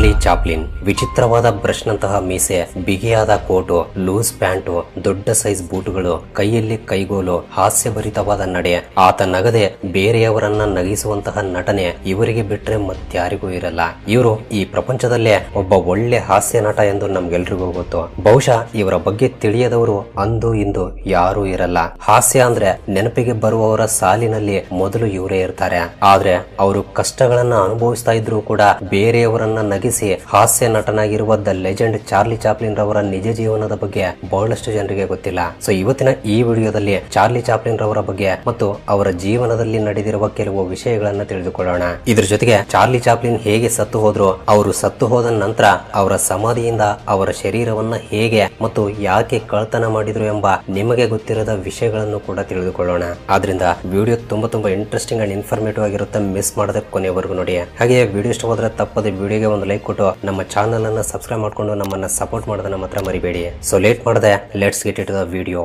Charlie Chaplin ವಿಚಿತ್ರವಾದ brush ನಂತಹ ಮೀಸೆ, ಬಿಗಿಯಾದ ಕೋಟು, ಲೂಸ್ ಪ್ಯಾಂಟು, ದೊಡ್ಡ ಸೈಜ್ ಬೂಟುಗಳು, ಕೈಯಲ್ಲಿ ಕೈಗೋಲು, ಹಾಸ್ಯಭರಿತವಾದ ನಡೆ, ಆತ ನಗದೆ ಬೇರೆಯವರನ್ನ ನಗಿಸುವಂತಹ ನಟನೆ ಇವರಿಗೆ ಬಿಟ್ರೆ ಮತ್ಯಾರಿಗೂ ಇರಲ್ಲ. ಇವರು ಈ ಪ್ರಪಂಚದಲ್ಲೇ ಒಬ್ಬ ಒಳ್ಳೆ ಹಾಸ್ಯ ನಟ ಎಂದು ನಮ್ಗೆಲ್ರಿಗೂ ಗೊತ್ತು. ಬಹುಶಃ ಇವರ ಬಗ್ಗೆ ತಿಳಿಯದವರು ಅಂದು ಇಂದು ಯಾರೂ ಇರಲ್ಲ. ಹಾಸ್ಯ ಅಂದ್ರೆ ನೆನಪಿಗೆ ಬರುವವರ ಸಾಲಿನಲ್ಲಿ ಮೊದಲು ಇವರೇ ಇರ್ತಾರೆ. ಆದ್ರೆ ಅವರು ಕಷ್ಟಗಳನ್ನ ಅನುಭವಿಸ್ತಾ ಇದ್ರು ಕೂಡ ಬೇರೆಯವರನ್ನ ನಗಿಸಿ ಹಾಸ್ಯ ನಟನಾಗಿರುವ ದ ಲೆಜೆಂಡ್ ಚಾರ್ಲಿ ಚಾಪ್ಲಿನ್ ರವರ ನಿಜ ಜೀವನದ ಬಗ್ಗೆ ಬಹಳಷ್ಟು ಜನರಿಗೆ ಗೊತ್ತಿಲ್ಲ. ಸೊ ಇವತ್ತಿನ ಈ ವಿಡಿಯೋದಲ್ಲಿ ಚಾರ್ಲಿ ಚಾಪ್ಲಿನ್ ರವರ ಬಗ್ಗೆ ಮತ್ತು ಅವರ ಜೀವನದಲ್ಲಿ ನಡೆದಿರುವ ಕೆಲವು ವಿಷಯಗಳನ್ನ ತಿಳಿದುಕೊಳ್ಳೋಣ. ಇದ್ರ ಜೊತೆಗೆ ಚಾರ್ಲಿ ಚಾಪ್ಲಿನ್ ಹೇಗೆ ಸತ್ತು ಹೋದ್ರು, ಅವರು ಸತ್ತು ಹೋದ ನಂತರ ಅವರ ಸಮಾಧಿಯಿಂದ ಅವರ ಶರೀರವನ್ನ ಹೇಗೆ ಮತ್ತು ಯಾಕೆ ಕಳ್ತನ ಮಾಡಿದ್ರು ಎಂಬ ನಿಮಗೆ ಗೊತ್ತಿರದ ವಿಷಯಗಳನ್ನು ಕೂಡ ತಿಳಿದುಕೊಳ್ಳೋಣ. ಆದ್ರಿಂದ ವಿಡಿಯೋ ತುಂಬಾ ಇಂಟ್ರೆಸ್ಟಿಂಗ್ ಅಂಡ್ ಇನ್ಫಾರ್ಮೇಟಿವ್ ಆಗಿರುತ್ತೆ. ಮಿಸ್ ಮಾಡದೆ ಕೊನೆವರೆಗೂ ನೋಡಿ. ಹಾಗೆ ವಿಡಿಯೋ ಇಷ್ಟವಾದ್ರೆ ತಪ್ಪದೆ ವಿಡಿಯೋಗೆ ಒಂದು ಲೈಕ್ ಕೊಟ್ಟು ನಮ್ಮ ಚಾನಲ್ ಅನ್ನು ಸಬ್ಸ್ಕ್ರೈಬ್ ಮಾಡ್ಕೊಂಡು ನಮ್ಮನ್ನ ಸಪೋರ್ಟ್ ಮಾಡೋದನ್ನ ಮಾತ್ರ ಮರಿಬೇಡಿ. ಸೊ ಲೇಟ್ ಮಾಡದೆ let's get it the video.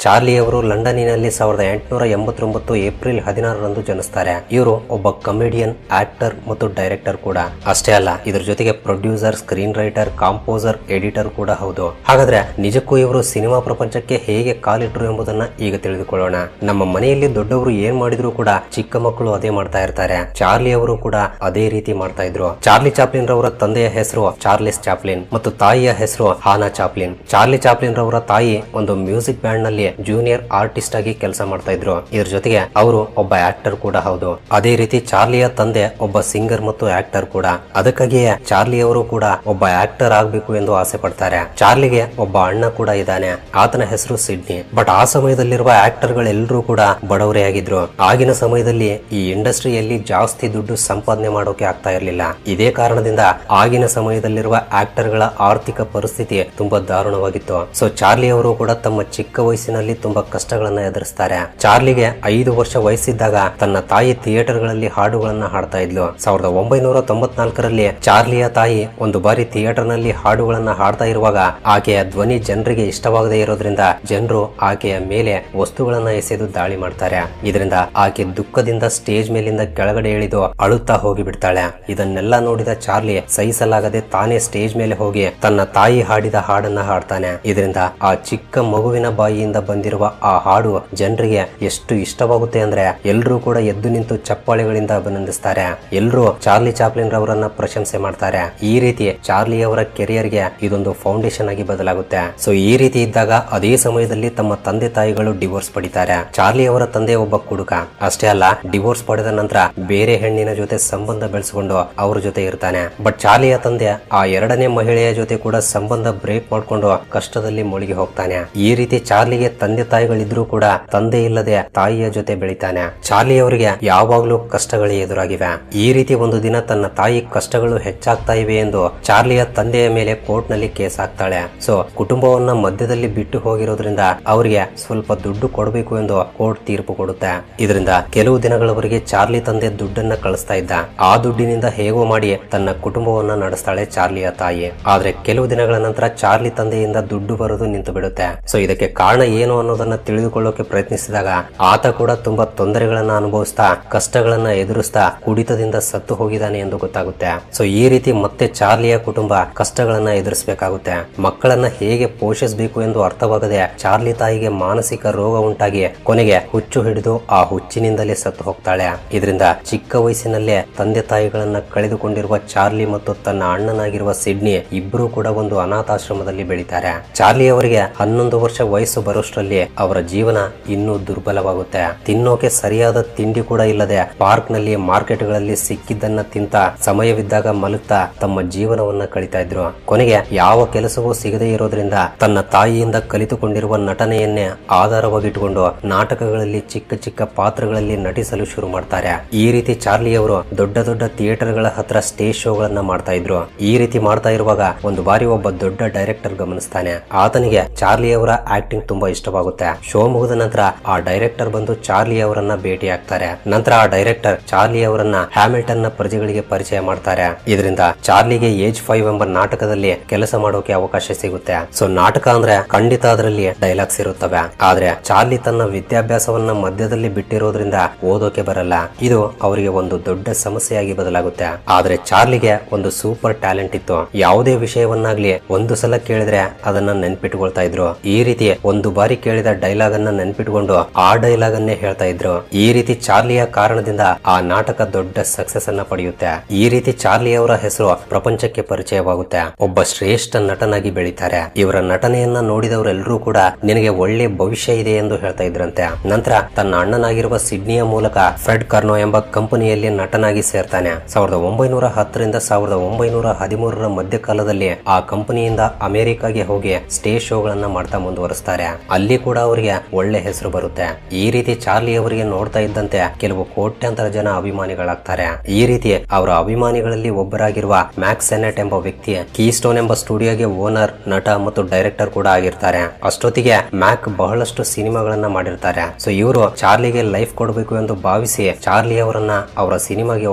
Charlie ಅವರು ಲಂಡನ್ನಿನಲ್ಲಿ 1889 ಏಪ್ರಿಲ್ 16ರಂದು ಜನಿಸ್ತಾರೆ. ಇವರು ಒಬ್ಬ ಕಮಿಡಿಯನ್, ಆಕ್ಟರ್ ಮತ್ತು ಡೈರೆಕ್ಟರ್ ಕೂಡ. ಅಷ್ಟೇ ಅಲ್ಲ, ಇದ್ರ ಜೊತೆಗೆ producer, screen writer, composer, editor ಕೂಡ ಹೌದು. ಹಾಗಾದ್ರೆ ನಿಜಕ್ಕೂ ಇವರು ಸಿನಿಮಾ ಪ್ರಪಂಚಕ್ಕೆ ಹೇಗೆ ಕಾಲಿಟ್ರು ಎಂಬುದನ್ನ ಈಗ ತಿಳಿದುಕೊಳ್ಳೋಣ. ನಮ್ಮ ಮನೆಯಲ್ಲಿ ದೊಡ್ಡವರು ಏನ್ ಮಾಡಿದ್ರು ಕೂಡ ಚಿಕ್ಕ ಮಕ್ಕಳು ಅದೇ ಮಾಡ್ತಾ ಇರ್ತಾರೆ. ಚಾರ್ಲಿ ಅವರು ಕೂಡ ಅದೇ ರೀತಿ ಮಾಡ್ತಾ ಇದ್ರು. ಚಾರ್ಲಿ ಚಾಪ್ಲಿನ್ ರವರ ತಂದೆಯ ಹೆಸರು ಚಾರ್ಲಿಸ್ ಚಾಪ್ಲಿನ್ ಮತ್ತು ತಾಯಿಯ ಹೆಸರು ಹಾನಾ ಚಾಪ್ಲಿನ್. ಚಾರ್ಲಿ ಚಾಪ್ಲಿನ್ ರವರ ತಾಯಿ ಒಂದು ಮ್ಯೂಸಿಕ್ ಬ್ಯಾಂಡ್ ನಲ್ಲಿ ಜೂನಿಯರ್ ಆರ್ಟಿಸ್ಟ್ ಆಗಿ ಕೆಲಸ ಮಾಡ್ತಾ ಇದ್ರು. ಇದ್ರ ಜೊತೆಗೆ ಅವರು ಒಬ್ಬ ಆಕ್ಟರ್ ಕೂಡ ಹೌದು. ಅದೇ ರೀತಿ ಚಾರ್ಲಿಯ ತಂದೆ ಒಬ್ಬ ಸಿಂಗರ್ ಮತ್ತು ಆಕ್ಟರ್ ಕೂಡ. ಅದಕ್ಕಾಗಿಯೇ ಚಾರ್ಲಿ ಅವರು ಕೂಡ ಒಬ್ಬ ಆಕ್ಟರ್ ಆಗ್ಬೇಕು ಎಂದು ಆಸೆ ಪಡ್ತಾರೆ. ಚಾರ್ಲಿಗೆ ಒಬ್ಬ ಅಣ್ಣ ಕೂಡ ಇದ್ದಾನೆ. ಆತನ ಹೆಸರು ಸಿಡ್ನಿ. ಬಟ್ ಆ ಸಮಯದಲ್ಲಿರುವ ಆಕ್ಟರ್ ಗಳೆಲ್ಲರೂ ಕೂಡ ಬಡವರೇ ಆಗಿದ್ರು. ಆಗಿನ ಸಮಯದಲ್ಲಿ ಈ ಇಂಡಸ್ಟ್ರಿಯಲ್ಲಿ ಜಾಸ್ತಿ ದುಡ್ಡು ಸಂಪಾದನೆ ಮಾಡೋಕೆ ಆಗ್ತಾ ಇರಲಿಲ್ಲ. ಇದೇ ಕಾರಣದಿಂದ ಆಗಿನ ಸಮಯದಲ್ಲಿರುವ ಆಕ್ಟರ್ ಗಳ ಆರ್ಥಿಕ ಪರಿಸ್ಥಿತಿ ತುಂಬಾ ದಾರುಣವಾಗಿತ್ತು. ಸೊ ಚಾರ್ಲಿ ಅವರು ಕೂಡ ತಮ್ಮ ಚಿಕ್ಕ ವಯಸ್ಸಿನ ತುಂಬಾ ಕಷ್ಟಗಳನ್ನ ಎದುರಿಸ್ತಾರೆ. ಚಾರ್ಲಿಗೆ 5 ವರ್ಷ ವಯಸ್ಸಿದ್ದಾಗ ತನ್ನ ತಾಯಿ ಥಿಯೇಟರ್ ಗಳಲ್ಲಿ ಹಾಡುಗಳನ್ನ ಹಾಡ್ತಾ ಇದ್ಲು. 1994ರಲ್ಲಿ ಚಾರ್ಲಿಯ ತಾಯಿ ಒಂದು ಬಾರಿ ಥಿಯೇಟರ್ ನಲ್ಲಿ ಹಾಡುಗಳನ್ನ ಹಾಡ್ತಾ ಇರುವಾಗ ಆಕೆಯ ಧ್ವನಿ ಜನರಿಗೆ ಇಷ್ಟವಾಗದೇ ಇರೋದ್ರಿಂದ ಜನರು ಆಕೆಯ ಮೇಲೆ ವಸ್ತುಗಳನ್ನ ಎಸೆದು ದಾಳಿ ಮಾಡ್ತಾರೆ. ಇದರಿಂದ ಆಕೆ ದುಃಖದಿಂದ ಸ್ಟೇಜ್ ಮೇಲಿಂದ ಕೆಳಗಡೆ ಇಳಿದು ಅಳುತ್ತಾ ಹೋಗಿ ಬಿಡ್ತಾಳೆ. ಇದನ್ನೆಲ್ಲ ನೋಡಿದ ಚಾರ್ಲಿ ಸಹಿಸಲಾಗದೆ ತಾನೇ ಸ್ಟೇಜ್ ಮೇಲೆ ಹೋಗಿ ತನ್ನ ತಾಯಿ ಹಾಡಿದ ಹಾಡನ್ನ ಹಾಡ್ತಾನೆ. ಇದರಿಂದ ಆ ಚಿಕ್ಕ ಮಗುವಿನ ಬಾಯಿಯಿಂದ ಬಂದಿರುವ ಆ ಹಾಡು ಜನರಿಗೆ ಎಷ್ಟು ಇಷ್ಟವಾಗುತ್ತೆ ಅಂದ್ರೆ ಎಲ್ಲರೂ ಕೂಡ ಎದ್ದು ನಿಂತು ಚಪ್ಪಾಳೆಗಳಿಂದ ಅಭಿನಂದಿಸ್ತಾರೆ. ಎಲ್ಲರೂ ಚಾರ್ಲಿ ಚಾಪ್ಲಿನ್ ರವರನ್ನ ಪ್ರಶಂಸೆ ಮಾಡ್ತಾರೆ. ಈ ರೀತಿ ಚಾರ್ಲಿ ಅವರ ಕೆರಿಯರ್ ಗೆ ಇದೊಂದು ಫೌಂಡೇಶನ್ ಆಗಿ ಬದಲಾಗುತ್ತೆ. ಸೊ ಈ ರೀತಿ ಇದ್ದಾಗ ಅದೇ ಸಮಯದಲ್ಲಿ ತಮ್ಮ ತಂದೆ ತಾಯಿಗಳು ಡಿವೋರ್ಸ್ ಪಡಿತಾರೆ. ಚಾರ್ಲಿ ಅವರ ತಂದೆ ಒಬ್ಬ ಕುಡುಕ. ಅಷ್ಟೇ ಅಲ್ಲ, ಡಿವೋರ್ಸ್ ಪಡೆದ ನಂತರ ಬೇರೆ ಹೆಣ್ಣಿನ ಜೊತೆ ಸಂಬಂಧ ಬೆಳೆಸಿಕೊಂಡು ಅವ್ರ ಜೊತೆ ಇರ್ತಾನೆ. ಬಟ್ ಚಾರ್ಲಿಯ ತಂದೆ ಆ ಎರಡನೇ ಮಹಿಳೆಯ ಜೊತೆ ಕೂಡ ಸಂಬಂಧ ಬ್ರೇಕ್ ಮಾಡ್ಕೊಂಡು ಕಷ್ಟದಲ್ಲಿ ಮುಳುಗಿ ಹೋಗ್ತಾನೆ. ಈ ರೀತಿ ಚಾರ್ಲಿಗೆ ತಂದೆ ತಾಯಿಗಳಿದ್ರೂ ಕೂಡ ತಂದೆ ಇಲ್ಲದೆ ತಾಯಿಯ ಜೊತೆ ಬೆಳಿತಾನೆ. ಚಾರ್ಲಿ ಅವರಿಗೆ ಯಾವಾಗ್ಲೂ ಕಷ್ಟಗಳೇ ಎದುರಾಗಿವೆ. ಈ ರೀತಿ ಒಂದು ದಿನ ತನ್ನ ತಾಯಿ ಕಷ್ಟಗಳು ಹೆಚ್ಚಾಗ್ತಾ ಇವೆ ಎಂದು ಚಾರ್ಲಿಯ ತಂದೆಯ ಮೇಲೆ ಕೋರ್ಟ್ ನಲ್ಲಿ ಕೇಸ್ ಹಾಕ್ತಾಳೆ. ಸೊ ಕುಟುಂಬವನ್ನ ಮಧ್ಯದಲ್ಲಿ ಬಿಟ್ಟು ಹೋಗಿರೋದ್ರಿಂದ ಅವರಿಗೆ ಸ್ವಲ್ಪ ದುಡ್ಡು ಕೊಡಬೇಕು ಎಂದು ಕೋರ್ಟ್ ತೀರ್ಪು ಕೊಡುತ್ತೆ. ಇದರಿಂದ ಕೆಲವು ದಿನಗಳವರೆಗೆ ಚಾರ್ಲಿ ತಂದೆ ದುಡ್ಡನ್ನ ಕಳಿಸ್ತಾ ಇದ್ದ. ಆ ದುಡ್ಡಿನಿಂದ ಹೇಗೋ ಮಾಡಿ ತನ್ನ ಕುಟುಂಬವನ್ನ ನಡೆಸ್ತಾಳೆ ಚಾರ್ಲಿಯ ತಾಯಿ. ಆದ್ರೆ ಕೆಲವು ದಿನಗಳ ನಂತರ ಚಾರ್ಲಿ ತಂದೆಯಿಂದ ದುಡ್ಡು ಬರೋದು ನಿಂತು ಬಿಡುತ್ತೆ. ಸೊ ಇದಕ್ಕೆ ಕಾರಣ ಏನು ಅನ್ನೋದನ್ನ ತಿಳಿದುಕೊಳ್ಳೋಕೆ ಪ್ರಯತ್ನಿಸಿದಾಗ ಆತ ಕೂಡ ತುಂಬಾ ತೊಂದರೆಗಳನ್ನ ಅನುಭವಿಸ್ತಾ ಕಷ್ಟಗಳನ್ನ ಎದುರಿಸ್ತಾ ಕುಡಿತದಿಂದ ಸತ್ತು ಹೋಗಿದ್ದಾನೆ ಎಂದು ಗೊತ್ತಾಗುತ್ತೆ. ಸೊ ಈ ರೀತಿ ಮತ್ತೆ ಚಾರ್ಲಿಯ ಕುಟುಂಬ ಕಷ್ಟಗಳನ್ನ ಎದುರಿಸಬೇಕಾಗುತ್ತೆ. ಮಕ್ಕಳನ್ನ ಹೇಗೆ ಪೋಷಿಸಬೇಕು ಎಂದು ಅರ್ಥವಾಗದೆ ಚಾರ್ಲಿ ತಾಯಿಗೆ ಮಾನಸಿಕ ರೋಗ ಉಂಟಾಗಿ ಕೊನೆಗೆ ಹುಚ್ಚು ಹಿಡಿದು ಆ ಹುಚ್ಚಿನಿಂದಲೇ ಸತ್ತು ಹೋಗ್ತಾಳೆ. ಇದರಿಂದ ಚಿಕ್ಕ ವಯಸ್ಸಿನಲ್ಲೇ ತಂದೆ ತಾಯಿಗಳನ್ನ ಕಳೆದುಕೊಂಡಿರುವ ಚಾರ್ಲಿ ಮತ್ತು ತನ್ನ ಅಣ್ಣನಾಗಿರುವ ಸಿಡ್ನಿ ಇಬ್ಬರು ಕೂಡ ಒಂದು ಅನಾಥಾಶ್ರಮದಲ್ಲಿ ಬೆಳೀತಾರೆ. ಚಾರ್ಲಿ ಅವರಿಗೆ 11 ವರ್ಷ ವಯಸ್ಸು ಬರೋಷ್ಟರಲ್ಲಿ ಅವರ ಜೀವನ ಇನ್ನೂ ದುರ್ಬಲವಾಗುತ್ತೆ. ತಿನ್ನೋಕೆ ಸರಿಯಾದ ತಿಂಡಿ ಕೂಡ ಇಲ್ಲದೆ ಪಾರ್ಕ್ ನಲ್ಲಿ, ಮಾರ್ಕೆಟ್ ಗಳಲ್ಲಿ ಸಿಕ್ಕಿದ್ದನ್ನ ತಿಂತ, ಸಮಯವಿದ್ದಾಗ ಮಲಗ್ತಾ ತಮ್ಮ ಜೀವನವನ್ನ ಕಳೀತಾ ಇದ್ರು. ಕೊನೆಗೆ ಯಾವ ಕೆಲಸವೂ ಸಿಗದೇ ಇರೋದ್ರಿಂದ ತನ್ನ ತಾಯಿಯಿಂದ ಕಲಿತುಕೊಂಡಿರುವ ನಟನೆಯನ್ನೇ ಆಧಾರವಾಗಿಟ್ಟುಕೊಂಡು ನಾಟಕಗಳಲ್ಲಿ ಚಿಕ್ಕ ಚಿಕ್ಕ ಪಾತ್ರಗಳಲ್ಲಿ ನಟಿಸಲು ಶುರು ಮಾಡ್ತಾರೆ. ಈ ರೀತಿ ಚಾರ್ಲಿ ಅವರು ದೊಡ್ಡ ದೊಡ್ಡ ಥಿಯೇಟರ್ ಗಳ ಹತ್ರ ಸ್ಟೇಜ್ ಶೋಗಳನ್ನ ಮಾಡ್ತಾ ಇದ್ರು. ಈ ರೀತಿ ಮಾಡ್ತಾ ಇರುವಾಗ ಒಂದು ಬಾರಿ ಒಬ್ಬ ದೊಡ್ಡ ಡೈರೆಕ್ಟರ್ ಗಮನಿಸ್ತಾನೆ. ಆತನಿಗೆ ಚಾರ್ಲಿ ಅವರ ಆಕ್ಟಿಂಗ್ ತುಂಬಾ ಇಷ್ಟ ಇಷ್ಟವಾಗುತ್ತೆ. ಶೋ ಮುಗಿದ ನಂತರ ಆ ಡೈರೆಕ್ಟರ್ ಬಂದು ಚಾರ್ಲಿ ಅವರನ್ನ ಭೇಟಿ ಆಗ್ತಾರೆ. ನಂತರ ಆ ಡೈರೆಕ್ಟರ್ ಚಾರ್ಲಿ ಅವರನ್ನ ಹ್ಯಾಮಿಲ್ಟನ್ ನ ಪ್ರಜೆಗಳಿಗೆ ಪರಿಚಯ ಮಾಡ್ತಾರೆ. ಇದರಿಂದ ಚಾರ್ಲಿಗೆ ಏಜ್ 5 ಎಂಬ ನಾಟಕದಲ್ಲಿ ಕೆಲಸ ಮಾಡೋಕೆ ಅವಕಾಶ ಸಿಗುತ್ತೆ. ಸೊ ನಾಟಕ ಅಂದ್ರೆ ಖಂಡಿತ ಅದರಲ್ಲಿ ಡೈಲಾಗ್ಸ್ ಇರುತ್ತವೆ. ಆದ್ರೆ ಚಾರ್ಲಿ ತನ್ನ ವಿದ್ಯಾಭ್ಯಾಸವನ್ನ ಮಧ್ಯದಲ್ಲಿ ಬಿಟ್ಟಿರೋದ್ರಿಂದ ಓದೋಕೆ ಬರಲ್ಲ. ಇದು ಅವರಿಗೆ ಒಂದು ದೊಡ್ಡ ಸಮಸ್ಯೆಯಾಗಿ ಬದಲಾಗುತ್ತೆ. ಆದ್ರೆ ಚಾರ್ಲಿಗೆ ಒಂದು ಸೂಪರ್ ಟ್ಯಾಲೆಂಟ್ ಇತ್ತು. ಯಾವುದೇ ವಿಷಯವನ್ನಾಗ್ಲಿ ಒಂದು ಸಲ ಕೇಳಿದ್ರೆ ಅದನ್ನ ನೆನ್ಪಿಟ್ಕೊಳ್ತಾ ಇದ್ರು. ಈ ರೀತಿ ಒಂದು ಬಾರಿ ಕೇಳಿದ ಡೈಲಾಗ್ ಅನ್ನ ನೆನ್ಪಿಟ್ಕೊಂಡು ಆ ಡೈಲಾಗ್ ಅನ್ನೇ ಹೇಳ್ತಾ ಇದ್ರು. ಈ ರೀತಿ ಚಾರ್ಲಿಯ ಕಾರಣದಿಂದ ಆ ನಾಟಕ ದೊಡ್ಡ ಸಕ್ಸಸ್ ಅನ್ನ ಪಡೆಯುತ್ತೆ. ಈ ರೀತಿ ಚಾರ್ಲಿ ಅವರ ಹೆಸರು ಪ್ರಪಂಚಕ್ಕೆ ಪರಿಚಯವಾಗುತ್ತೆ. ಒಬ್ಬ ಶ್ರೇಷ್ಠ ನಟನಾಗಿ ಬೆಳೀತಾರೆ. ಇವರ ನಟನೆಯನ್ನ ನೋಡಿದವರೆಲ್ಲರೂ ಕೂಡ ನಿನಗೆ ಒಳ್ಳೆ ಭವಿಷ್ಯ ಇದೆ ಎಂದು ಹೇಳ್ತಾ ಇದ್ರಂತೆ. ನಂತರ ತನ್ನ ಅಣ್ಣನಾಗಿರುವ ಸಿಡ್ನಿಯ ಮೂಲಕ ಫ್ರೆಡ್ ಕಾರ್ನೋ ಎಂಬ ಕಂಪನಿಯಲ್ಲಿ ನಟನಾಗಿ ಸೇರ್ತಾನೆ. 1910 ರಿಂದ 1913 ಮಧ್ಯಕಾಲದಲ್ಲಿ ಆ ಕಂಪನಿಯಿಂದ ಅಮೆರಿಕಾಗೆ ಹೋಗಿ ಸ್ಟೇಜ್ ಶೋಗಳನ್ನ ಮಾಡ್ತಾ ಮುಂದುವರಿಸ್ತಾರೆ. ಅಲ್ಲಿ ಕೂಡ ಅವರಿಗೆ ಒಳ್ಳೆ ಹೆಸರು ಬರುತ್ತೆ. ಈ ರೀತಿ ಚಾರ್ಲಿ ಅವರಿಗೆ ನೋಡ್ತಾ ಇದ್ದಂತೆ ಕೆಲವು ಕೋಟ್ಯಾಂತರ ಜನ ಅಭಿಮಾನಿಗಳಾಗ್ತಾರೆ. ಈ ರೀತಿ ಅವರ ಅಭಿಮಾನಿಗಳಲ್ಲಿ ಒಬ್ಬರಾಗಿರುವ ಮ್ಯಾಕ್ಸ್ ಸೆನೆಟ್ ಎಂಬ ವ್ಯಕ್ತಿ ಕೀಸ್ಟೋನ್ ಎಂಬ ಸ್ಟುಡಿಯೋಗೆ ಓನರ್, ನಟ ಮತ್ತು ಡೈರೆಕ್ಟರ್ ಕೂಡ ಆಗಿರ್ತಾರೆ. ಅಷ್ಟೊತ್ತಿಗೆ ಮ್ಯಾಕ್ ಬಹಳಷ್ಟು ಸಿನಿಮಾಗಳನ್ನ ಮಾಡಿರ್ತಾರೆ. ಸೊ ಇವರು ಚಾರ್ಲಿಗೆ ಲೈಫ್ ಕೊಡಬೇಕು ಎಂದು ಭಾವಿಸಿ ಚಾರ್ಲಿ ಅವರನ್ನ ಅವರ ಸಿನಿಮಾಗೆ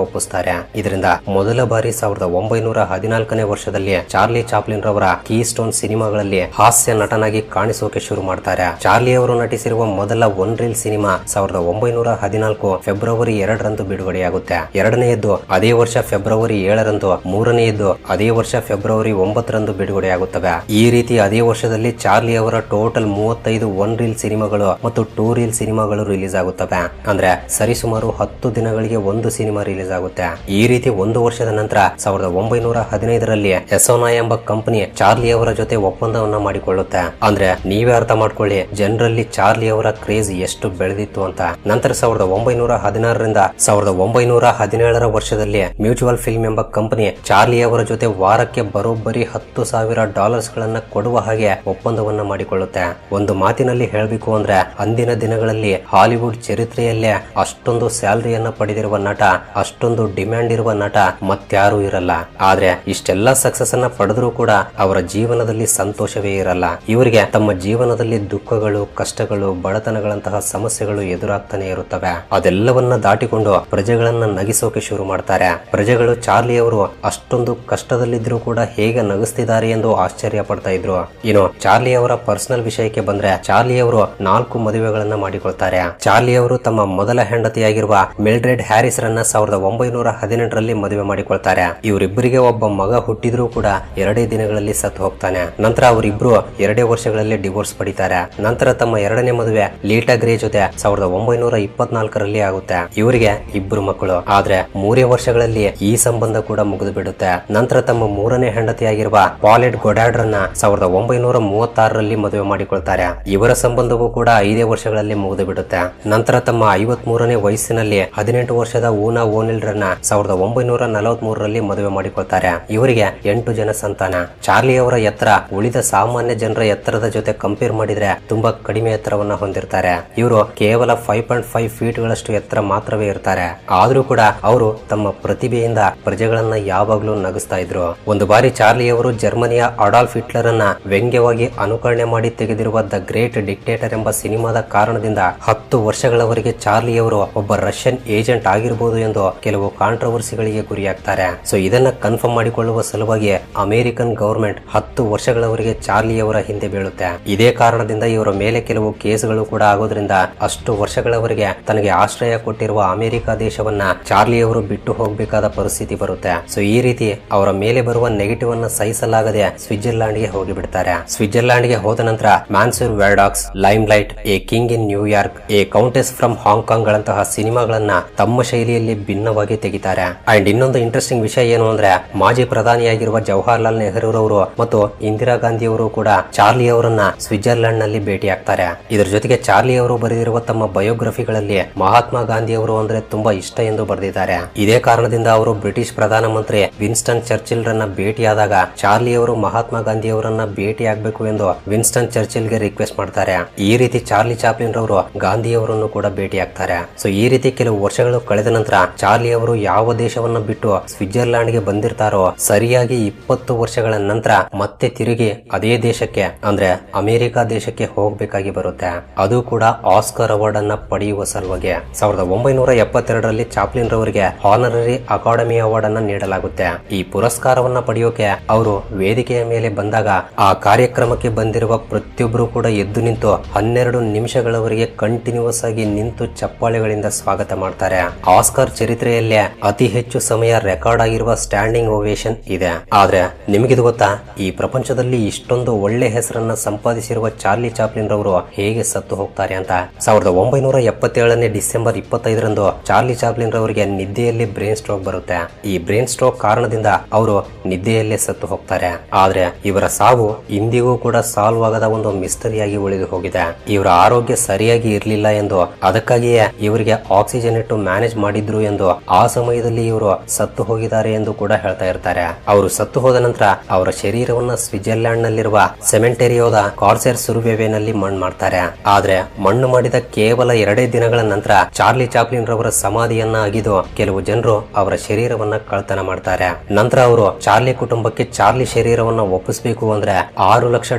ಒಪ್ಪಿಸ್ತಾರೆ. ಇದರಿಂದ ಮೊದಲ ಬಾರಿ 1914ನೇ ವರ್ಷದಲ್ಲಿ ಚಾರ್ಲಿ ಚಾಪ್ಲಿನ್ ರವರ ಕೀಸ್ಟೋನ್ ಸಿನಿಮಾಗಳಲ್ಲಿ ಹಾಸ್ಯ ನಟನಾಗಿ ಕಾಣಿಸೋಕೆ ಶುರು ಮಾಡ್ತಾರೆ. ಚಾರ್ಲಿ ಅವರು ನಟಿಸಿರುವ ಮೊದಲ ಒನ್ ರೀಲ್ ಸಿನಿಮಾ 1914 ಫೆಬ್ರವರಿ 2ರಂದು ಬಿಡುಗಡೆಯಾಗುತ್ತೆ. ಎರಡನೆಯದ್ದು ಅದೇ ವರ್ಷ ಫೆಬ್ರವರಿ 7ರಂದು, ಮೂರನೆಯದ್ದು ಅದೇ ವರ್ಷ ಫೆಬ್ರವರಿ 9ರಂದು ಬಿಡುಗಡೆಯಾಗುತ್ತವೆ. ಈ ರೀತಿ ಅದೇ ವರ್ಷದಲ್ಲಿ ಚಾರ್ಲಿ ಅವರ ಟೋಟಲ್ 35 ಒನ್ ರೀಲ್ ಸಿನಿಮಾಗಳು ಮತ್ತು 2 ರೀಲ್ ಸಿನಿಮಾಗಳು ರಿಲೀಸ್ ಆಗುತ್ತವೆ. ಅಂದ್ರೆ ಸರಿಸುಮಾರು 10 ದಿನಗಳಿಗೆ ಒಂದು ಸಿನಿಮಾ ರಿಲೀಸ್ ಆಗುತ್ತೆ. ಈ ರೀತಿ ಒಂದು ವರ್ಷದ ನಂತರ 1915ರಲ್ಲಿ ಎಸೋನಾ ಎಂಬ ಕಂಪನಿ ಚಾರ್ಲಿ ಅವರ ಜೊತೆ ಒಪ್ಪಂದವನ್ನ ಮಾಡಿಕೊಳ್ಳುತ್ತೆ. ಅಂದ್ರೆ ನೀವೇ ಅರ್ಥ ಮಾಡ್ಕೊಳ್ಳಿ ಜನರಲ್ಲಿ ಚಾರ್ಲಿ ಅವರ ಕ್ರೇಜ್ ಎಷ್ಟು ಬೆಳೆದಿತ್ತು ಅಂತ. ನಂತರ 1916ರಿಂದ 1917ರ ವರ್ಷದಲ್ಲಿ ಮ್ಯೂಚುವಲ್ ಫಿಲ್ಮ್ ಎಂಬ ಕಂಪನಿ ಚಾರ್ಲಿ ಅವರ ಜೊತೆ ವಾರಕ್ಕೆ ಬರೋಬ್ಬರಿ $10,000 ಕೊಡುವ ಹಾಗೆ ಒಪ್ಪಂದವನ್ನ ಮಾಡಿಕೊಳ್ಳುತ್ತೆ. ಒಂದು ಮಾತಿನಲ್ಲಿ ಹೇಳಬೇಕು ಅಂದ್ರೆ ಅಂದಿನ ದಿನಗಳಲ್ಲಿ ಹಾಲಿವುಡ್ ಚರಿತ್ರೆಯಲ್ಲೇ ಅಷ್ಟೊಂದು ಸ್ಯಾಲರಿಯನ್ನ ಪಡೆದಿರುವ ನಟ, ಅಷ್ಟೊಂದು ಡಿಮ್ಯಾಂಡ್ ಇರುವ ನಟ ಮತ್ಯಾರೂ ಇರಲ್ಲ. ಆದ್ರೆ ಇಷ್ಟೆಲ್ಲಾ ಸಕ್ಸಸ್ ಅನ್ನ ಪಡೆದ್ರೂ ಕೂಡ ಅವರ ಜೀವನದಲ್ಲಿ ಸಂತೋಷವೇ ಇರಲ್ಲ. ಇವರಿಗೆ ತಮ್ಮ ಜೀವನದಲ್ಲಿ ದುಃಖಗಳು, ಕಷ್ಟಗಳು, ಬಡತನಗಳಂತಹ ಸಮಸ್ಯೆಗಳು ಎದುರಾಗ್ತಾನೆ ಇರುತ್ತವೆ. ಅದೆಲ್ಲವನ್ನ ದಾಟಿಕೊಂಡು ಪ್ರಜೆಗಳನ್ನ ನಗಿಸೋಕೆ ಶುರು ಮಾಡ್ತಾರೆ. ಪ್ರಜೆಗಳು ಚಾರ್ಲಿ ಅವರು ಅಷ್ಟೊಂದು ಕಷ್ಟದಲ್ಲಿದ್ರು ಕೂಡ ಹೇಗೆ ನಗಿಸ್ತಿದ್ದಾರೆ ಎಂದು ಆಶ್ಚರ್ಯ ಪಡ್ತಾ ಇದ್ರು. ಇನ್ನು ಚಾರ್ಲಿ ಅವರ ಪರ್ಸನಲ್ ವಿಷಯಕ್ಕೆ ಬಂದ್ರೆ ಚಾರ್ಲಿ ಅವರು 4 ಮದುವೆಗಳನ್ನ ಮಾಡಿಕೊಳ್ತಾರೆ. ಚಾರ್ಲಿ ಅವರು ತಮ್ಮ ಮೊದಲ ಹೆಂಡತಿಯಾಗಿರುವ ಮಿಲ್ಡ್ರೆಡ್ ಹ್ಯಾರಿಸ್ ರನ್ನ 1918ರಲ್ಲಿ ಮದುವೆ ಮಾಡಿಕೊಳ್ತಾರೆ. ಇವರಿಬ್ಬರಿಗೆ ಒಬ್ಬ ಮಗ ಹುಟ್ಟಿದ್ರೂ ಕೂಡ 2 ದಿನಗಳಲ್ಲಿ ಸತ್ತು ಹೋಗ್ತಾನೆ. ನಂತರ ಅವರಿಬ್ರು 2 ವರ್ಷಗಳಲ್ಲಿ ಡಿವೋರ್ಸ್ ಪಡಿತಾರೆ. ನಂತರ ತಮ್ಮ 2ನೇ ಮದುವೆ ಲೀಟಾ ಗ್ರೇ ಜೊತೆ 1924ರಲ್ಲಿ ಆಗುತ್ತೆ. ಇವರಿಗೆ 2 ಮಕ್ಕಳು. ಆದ್ರೆ 3 ವರ್ಷಗಳಲ್ಲಿ ಈ ಸಂಬಂಧ ಕೂಡ ಮುಗಿದು ಬಿಡುತ್ತೆ. ನಂತರ ತಮ್ಮ 3ನೇ ಹೆಂಡತಿಯಾಗಿರುವ ಪಾಲೆಟ್ ಗೊಡಾರ್ಡ್ ರನ್ನ 1936ರಲ್ಲಿ ಮದುವೆ ಮಾಡಿಕೊಳ್ತಾರೆ. ಇವರ ಸಂಬಂಧವೂ ಕೂಡ 5 ವರ್ಷಗಳಲ್ಲಿ ಮುಗಿದು ಬಿಡುತ್ತೆ. ನಂತರ ತಮ್ಮ 53ನೇ ವಯಸ್ಸಿನಲ್ಲಿ 18 ವರ್ಷದ ಊನಾ ಓನಿಲ್ ರನ್ನ 1943ರಲ್ಲಿ ಮದುವೆ ಮಾಡಿಕೊಳ್ತಾರೆ. ಇವರಿಗೆ 8 ಜನ ಸಂತಾನ. ಚಾರ್ಲಿ ಅವರ ಎತ್ತರ ಉಳಿದ ಸಾಮಾನ್ಯ ಜನರ ಎತ್ತರದ ಜೊತೆ ಕಂಪೇರ್ ಮಾಡಿದ್ರೆ ತುಂಬಾ ಕಡಿಮೆ ಎತ್ತರವನ್ನ ಹೊಂದಿರ್ತಾರೆ. ಇವರು ಕೇವಲ 5.5 ಫೀಟ್ ಗಳಷ್ಟು ಎತ್ತರ ಮಾತ್ರವೇ ಇರ್ತಾರೆ. ಆದ್ರೂ ಕೂಡ ಅವರು ತಮ್ಮ ಪ್ರತಿಭೆಯಿಂದ ಪ್ರಜೆಗಳನ್ನ ಯಾವಾಗ್ಲೂ ನಗಿಸ್ತಾ ಇದ್ರು. ಒಂದು ಬಾರಿ ಚಾರ್ಲಿ ಅವರು ಜರ್ಮನಿಯ ಅಡಾಲ್ಫ್ ಹಿಟ್ಲರ್ ಅನ್ನ ವ್ಯಂಗ್ಯವಾಗಿ ಅನುಕರಣೆ ಮಾಡಿ ತೆಗೆದಿರುವ ದ ಗ್ರೇಟ್ ಡಿಕ್ಟೇಟರ್ ಎಂಬ ಸಿನಿಮಾದ ಕಾರಣದಿಂದ 10 ವರ್ಷಗಳವರೆಗೆ ಚಾರ್ಲಿ ಅವರು ಒಬ್ಬ ರಷ್ಯನ್ ಏಜೆಂಟ್ ಆಗಿರಬಹುದು ಎಂದು ಕೆಲವು ಕಾಂಟ್ರವರ್ಸಿಗಳಿಗೆ ಗುರಿಯಾಗ್ತಾರೆ. ಸೊ ಇದನ್ನ ಕನ್ಫರ್ಮ್ ಮಾಡಿಕೊಳ್ಳುವ ಸಲುವಾಗಿ ಅಮೆರಿಕನ್ ಗವರ್ಮೆಂಟ್ 10 ವರ್ಷಗಳವರೆಗೆ ಚಾರ್ಲಿ ಅವರ ಹಿಂದೆ ಬೀಳುತ್ತೆ. ಇದೇ ಕಾರಣದಿಂದ ಇವರ ಮೇಲೆ ಕೆಲವು ಕೇಸ್ಗಳು ಕೂಡ ಆಗೋದ್ರಿಂದ ಅಷ್ಟು ವರ್ಷಗಳವರೆಗೆ ತನಗೆ ಆಶ್ರಯ ಕೊಟ್ಟಿರುವ ಅಮೆರಿಕ ದೇಶವನ್ನ ಚಾರ್ಲಿ ಅವರು ಬಿಟ್ಟು ಹೋಗಬೇಕಾದ ಪರಿಸ್ಥಿತಿ ಬರುತ್ತೆ. ಸೊ ಈ ರೀತಿ ಅವರ ಮೇಲೆ ಬರುವ ನೆಗೆಟಿವ್ ಅನ್ನ ಸಹಿಸಲಾಗದೆ ಸ್ವಿಟ್ಜರ್ಲ್ಯಾಂಡ್ ಗೆ ಹೋಗಿ ಬಿಡ್ತಾರೆ. ಸ್ವಿಟ್ಜರ್ಲ್ಯಾಂಡ್ ಗೆ ಹೋದ ನಂತರ Monsieur Verdoux, Limelight, a king in New York, a countess from Hong Kong ಗಳಂತಹ ಸಿನಿಮಾಗಳನ್ನ ತಮ್ಮ ಶೈಲಿಯಲ್ಲಿ ಭಿನ್ನವಾಗಿ ತೆಗಿತಾರೆ. ಅಂಡ್ ಇನ್ನೊಂದು ಇಂಟ್ರೆಸ್ಟಿಂಗ್ ವಿಷಯ ಏನು ಅಂದ್ರೆ ಮಾಜಿ ಪ್ರಧಾನಿಯಾಗಿರುವ ಜವಾಹರ್ಲಾಲ್ ನೆಹರೂರವರು ಮತ್ತು ಇಂದಿರಾ ಗಾಂಧಿ ಅವರು ಕೂಡ ಚಾರ್ಲಿ ಅವರನ್ನ ಸ್ವಿಟ್ಜರ್ಲ್ಯಾಂಡ್ ನಲ್ಲಿ ಭೇಟಿ ಆಗ್ತಾರೆ. ಇದರ ಜೊತೆಗೆ ಚಾರ್ಲಿ ಅವರು ಬರೆದಿರುವ ತಮ್ಮ ಬಯೋಗ್ರಫಿಗಳಲ್ಲಿ ಮಹಾತ್ಮ ಗಾಂಧಿ ಅವರು ಅಂದ್ರೆ ತುಂಬಾ ಇಷ್ಟ ಎಂದು ಬರೆದಿದ್ದಾರೆ. ಇದೇ ಕಾರಣದಿಂದ ಅವರು ಬ್ರಿಟಿಷ್ ಪ್ರಧಾನಮಂತ್ರಿ ವಿನ್ಸ್ಟನ್ ಚರ್ಚಿಲ್ ರನ್ನ ಭೇಟಿಯಾದಾಗ ಚಾರ್ಲಿ ಅವರು ಮಹಾತ್ಮ ಗಾಂಧಿ ಅವರನ್ನ ಭೇಟಿ ಆಗ್ಬೇಕು ಎಂದು ವಿನ್ಸ್ಟನ್ ಚರ್ಚಿಲ್ ಗೆ ರಿಕ್ವೆಸ್ಟ್ ಮಾಡ್ತಾರೆ. ಈ ರೀತಿ ಚಾರ್ಲಿ ಚಾಪ್ಲಿನ್ ರವರು ಗಾಂಧಿ ಅವರನ್ನು ಕೂಡ ಭೇಟಿ ಆಗ್ತಾರೆ. ಸೊ ಈ ರೀತಿ ಕೆಲವು ವರ್ಷಗಳು ಕಳೆದ ನಂತರ ಚಾರ್ಲಿ ಅವರು ಯಾವ ದೇಶವನ್ನ ಬಿಟ್ಟು ಸ್ವಿಟ್ಜರ್ಲ್ಯಾಂಡ್ ಗೆ ಬಂದಿರ್ತಾರೋ ಸರಿಯಾಗಿ 20 ವರ್ಷಗಳ ನಂತರ ಮತ್ತೆ ತಿರುಗಿ ಅದೇ ದೇಶಕ್ಕೆ ಅಂದ್ರೆ ಅಮೆರಿಕ ದೇಶಕ್ಕೆ ಜೈಲಿಗೆ ಹೋಗಬೇಕಾಗಿ ಬರುತ್ತೆ, ಅದು ಕೂಡ ಆಸ್ಕರ್ ಅವಾರ್ಡ್ ಅನ್ನ ಪಡೆಯುವ ಸಲುವಾಗಿ. 1972ರಲ್ಲಿ ಚಾಪ್ಲಿನ್ ರವರಿಗೆ ಹಾನರರಿ ಅಕಾಡೆಮಿ ಅವಾರ್ಡ್ ಅನ್ನ ನೀಡಲಾಗುತ್ತೆ. ಈ ಪುರಸ್ಕಾರವನ್ನ ಪಡೆಯೋಕೆ ಅವರು ವೇದಿಕೆಯ ಮೇಲೆ ಬಂದಾಗ ಆ ಕಾರ್ಯಕ್ರಮಕ್ಕೆ ಬಂದಿರುವ ಪ್ರತಿಯೊಬ್ಬರು ಕೂಡ ಎದ್ದು ನಿಂತು 12 ನಿಮಿಷಗಳವರೆಗೆ ಕಂಟಿನ್ಯೂಸ್ ಆಗಿ ನಿಂತು ಚಪ್ಪಾಳೆಗಳಿಂದ ಸ್ವಾಗತ ಮಾಡ್ತಾರೆ. ಆಸ್ಕರ್ ಚರಿತ್ರೆಯಲ್ಲೇ ಅತಿ ಹೆಚ್ಚು ಸಮಯ ರೆಕಾರ್ಡ್ ಆಗಿರುವ ಸ್ಟ್ಯಾಂಡಿಂಗ್ ಓವೇಷನ್ ಇದೆ. ಆದ್ರೆ ನಿಮಗಿದು ಗೊತ್ತಾ, ಈ ಪ್ರಪಂಚದಲ್ಲಿ ಇಷ್ಟೊಂದು ಒಳ್ಳೆ ಹೆಸರನ್ನ ಸಂಪಾದಿಸಿರುವ ಚಾರ್ಲಿ ಚಾಪ್ಲಿನ್ ರವರು ಹೇಗೆ ಸತ್ತು ಹೋಗ್ತಾರೆ ಅಂತ. 1977ನೇ ಡಿಸೆಂಬರ್ 25ರಂದು ಚಾರ್ಲಿ ಚಾಪ್ಲಿನ್ ರವರಿಗೆ ನಿದ್ದೆಯಲ್ಲಿ ಬ್ರೈನ್ ಸ್ಟ್ರೋಕ್ ಬರುತ್ತೆ. ಈ ಬ್ರೈನ್ ಸ್ಟ್ರೋಕ್ ಕಾರಣದಿಂದ ಅವರು ನಿದ್ದೆಯಲ್ಲೇ ಸತ್ತು ಹೋಗ್ತಾರೆ. ಆದ್ರೆ ಇವರ ಸಾವು ಇಂದಿಗೂ ಕೂಡ ಸಾಲ್ವ್ ಆಗದ ಒಂದು ಮಿಸ್ಟರಿಯಾಗಿ ಉಳಿದು ಹೋಗಿದೆ. ಇವರ ಆರೋಗ್ಯ ಸರಿಯಾಗಿ ಇರಲಿಲ್ಲ ಎಂದು, ಅದಕ್ಕಾಗಿಯೇ ಇವರಿಗೆ ಆಕ್ಸಿಜನ್ ಇಟ್ಟು ಮ್ಯಾನೇಜ್ ಮಾಡಿದ್ರು ಎಂದು, ಆ ಸಮಯದಲ್ಲಿ ಇವರು ಸತ್ತು ಹೋಗಿದ್ದಾರೆ ಎಂದು ಕೂಡ ಹೇಳ್ತಾ ಇರ್ತಾರೆ. ಅವರು ಸತ್ತು ಹೋದ ನಂತರ ಅವರ ಶರೀರವನ್ನ ಸ್ವಿಟ್ಜರ್ಲ್ಯಾಂಡ್ ನಲ್ಲಿರುವ ಸೆಮೆಂಟೆರಿಯೋದ ಕಾರ್ಸೆರ್ ಸುರುವೆನಲ್ಲಿ ಮಣ್ಣು ಮಾಡ್ತಾರೆ. ಆದ್ರೆ ಮಣ್ಣು ಮಾಡಿದ ಕೇವಲ 2 ದಿನಗಳ ನಂತರ ಚಾರ್ಲಿ ಚಾಪ್ಲಿನ್ ರವರ ಸಮಾಧಿಯನ್ನ ಅಗಿದು ಕೆಲವು ಜನರು ಅವರ ಶರೀರವನ್ನ ಕಳ್ತನ ಮಾಡ್ತಾರೆ. ನಂತರ ಅವರು ಚಾರ್ಲಿ ಕುಟುಂಬಕ್ಕೆ ಚಾರ್ಲಿ ಶರೀರವನ್ನ ಒಪ್ಪಿಸಬೇಕು ಅಂದ್ರೆ $6 ಲಕ್ಷ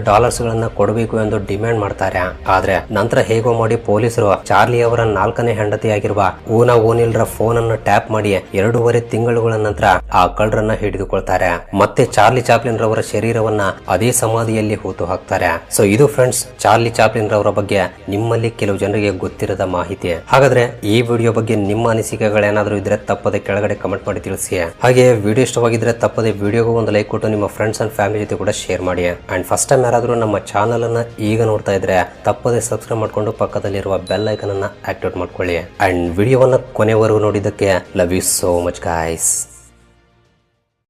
ಕೊಡಬೇಕು ಎಂದು ಡಿಮ್ಯಾಂಡ್ ಮಾಡ್ತಾರೆ. ಆದ್ರೆ ನಂತರ ಹೇಗೋ ಮಾಡಿ ಪೊಲೀಸರು ಚಾರ್ಲಿ ಅವರ 4ನೇ ಹೆಂಡತಿಯಾಗಿರುವ ಊನಾ ಓನಿಲ್ ರ ಫೋನ್ ಅನ್ನು ಟ್ಯಾಪ್ ಮಾಡಿ 2.5 ತಿಂಗಳುಗಳ ನಂತರ ಆ ಕಳ್ಳರನ್ನ ಹಿಡಿದುಕೊಳ್ತಾರೆ. ಮತ್ತೆ ಚಾರ್ಲಿ ಚಾಪ್ಲಿನ್ ರವರ ಶರೀರವನ್ನ ಅದೇ ಸಮಾಧಿಯಲ್ಲಿ ಹೂತು ಹಾಕ್ತಾರೆ. ಸೊ ಇದು ಫ್ರೆಂಡ್ಸ್ ಚಾರ್ಲಿ ಚಾಪ್ಲಿನ್ ರವರ ಬಗ್ಗೆ ನಿಮ್ಮಲ್ಲಿ ಕೆಲವು ಜನರಿಗೆ ಗೊತ್ತಿರದ ಮಾಹಿತಿ. ಹಾಗಾದ್ರೆ ಈ ವಿಡಿಯೋ ಬಗ್ಗೆ ನಿಮ್ಮ ಅನಿಸಿಕೆಗಳೇನಾದ್ರೂ ಇದ್ರೆ ತಪ್ಪದೆ ಕೆಳಗಡೆ ಕಮೆಂಟ್ ಮಾಡಿ ತಿಳಿಸಿ. ಹಾಗೆ ವಿಡಿಯೋ ಇಷ್ಟವಾಗಿದ್ರೆ ತಪ್ಪದೆ ವಿಡಿಯೋಗೆ ಒಂದು ಲೈಕ್ ಕೊಟ್ಟು ನಿಮ್ಮ ಫ್ರೆಂಡ್ಸ್ ಅಂಡ್ ಫ್ಯಾಮಿಲಿ ಜೊತೆ ಕೂಡ ಶೇರ್ ಮಾಡಿ. ಅಂಡ್ ಫಸ್ಟ್ ಟೈಮ್ ಯಾರಾದ್ರೂ ನಮ್ಮ ಚಾನಲ್ ಅನ್ನ ಈಗ ನೋಡ್ತಾ ಇದ್ರೆ ತಪ್ಪದೆ ಸಬ್ಸ್ಕ್ರೈಬ್ ಮಾಡ್ಕೊಂಡು ಪಕ್ಕದಲ್ಲಿರುವ ಬೆಲ್ ಐಕನ್ ಅನ್ನ ಆಕ್ಟಿವೇಟ್ ಮಾಡ್ಕೊಳ್ಳಿ. ಅಂಡ್ ವಿಡಿಯೋವನ್ನ ಕೊನೆವರೆಗೂ ನೋಡಿದ್ದಕ್ಕೆ love you so much guys.